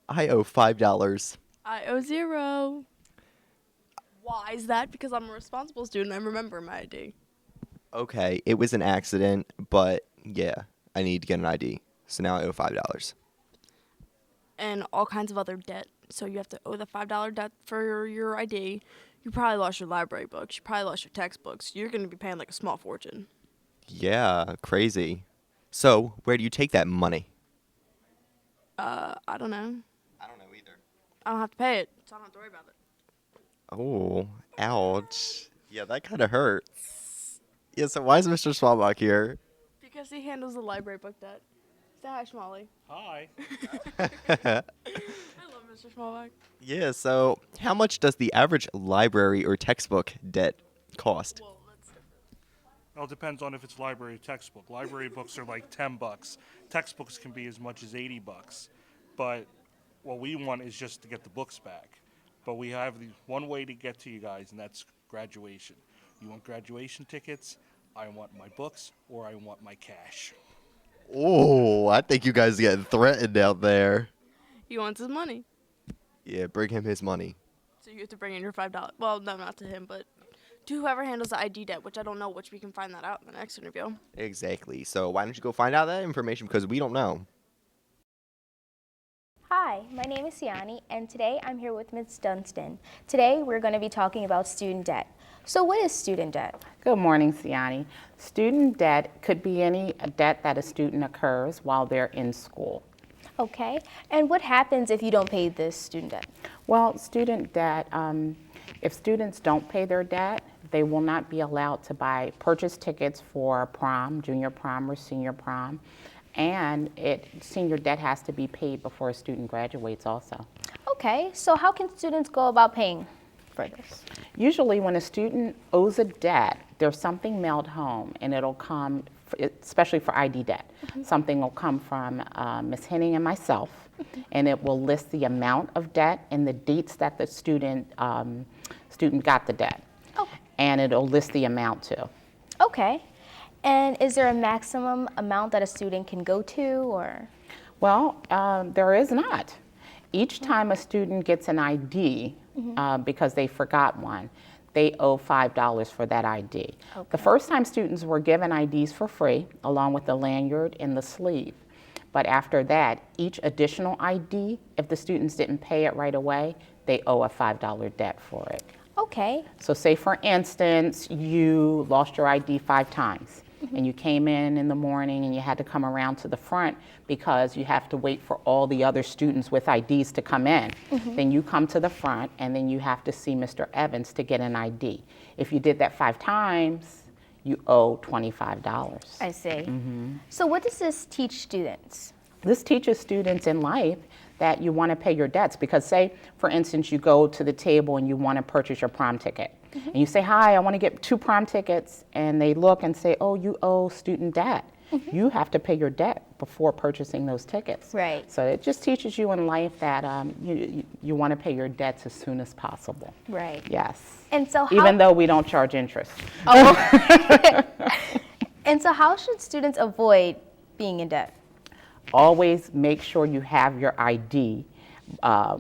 I owe $5. I owe 0. Why is that? Because I'm a responsible student. I remember my ID. Okay, it was an accident, but yeah, I need to get an ID. So now I owe $5. And all kinds of other debt. So you have to owe the $5 debt for your ID. You probably lost your library books. You probably lost your textbooks. You're going to be paying like a small fortune. Yeah, crazy. So, where do you take that money? I don't know. I don't know either. I don't have to pay it, so I don't have to worry about it. Oh, ouch. Yeah, that kind of hurts. Yeah, so why is Mr. Swalbach here? Because he handles the library book debt. Say hi, Schmolly. Hi. I love Mr. Schmolbach. Yeah, so how much does the average library or textbook debt cost? Well, that's Well, it depends on if it's library or textbook. Library books are like $10. Textbooks can be as much as $80. But what we want is just to get the books back. But we have one way to get to you guys, and that's graduation. You want graduation tickets? I want my books, or I want my cash. Oh, I think you guys are getting threatened out there. He wants his money. Yeah, bring him his money. So you have to bring in your $5. Well, no, not to him, but to whoever handles the ID debt, which I don't know, which we can find that out in the next interview. Exactly. So why don't you go find out that information because we don't know. Hi, my name is Siani, and today I'm here with Ms. Dunstan. Today we're going to be talking about student debt. So what is student debt? Good morning, Siani. Student debt could be any debt that a student incurs while they're in school. Okay, and what happens if you don't pay this student debt? Well, student debt, if students don't pay their debt, they will not be allowed to purchase tickets for prom, junior prom, or senior prom. And senior debt has to be paid before a student graduates also. Okay, so how can students go about paying for this? Usually when a student owes a debt, there's something mailed home, and it'll come, especially for ID debt, something will come from Ms. Henning and myself, and it will list the amount of debt and the dates that the student got the debt. Okay. And it'll list the amount too. Okay, and is there a maximum amount that a student can go to, or? Well, there is not. Each time a student gets an ID, because they forgot one, they owe $5 for that ID. Okay. The first time students were given IDs for free, along with the lanyard and the sleeve. But after that, each additional ID, if the students didn't pay it right away, they owe a $5 debt for it. Okay, So say, for instance, you lost your ID 5 times, and you came in the morning and you had to come around to the front because you have to wait for all the other students with IDs to come in. Then you come to the front, and then you have to see Mr. Evans to get an ID. If you did that 5 times, you owe $25. I see. So what does this teach students? This teaches students in life that you want to pay your debts, because say, for instance, you go to the table and you want to purchase your prom ticket. And you say, hi, I want to get 2 prom tickets, and they look and say, oh, you owe student debt. You have to pay your debt before purchasing those tickets. Right. So it just teaches you in life that you want to pay your debts as soon as possible. Right. Yes. And so how, Even though we don't charge interest. and so how should students avoid being in debt? Always make sure you have your ID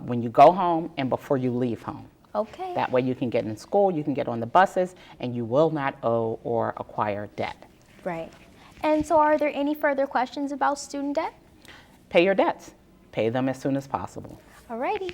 when you go home and before you leave home. Okay. That way you can get in school, you can get on the buses, and you will not owe or acquire debt. Right. And so are there any further questions about student debt? Pay your debts. Pay them as soon as possible. Alrighty.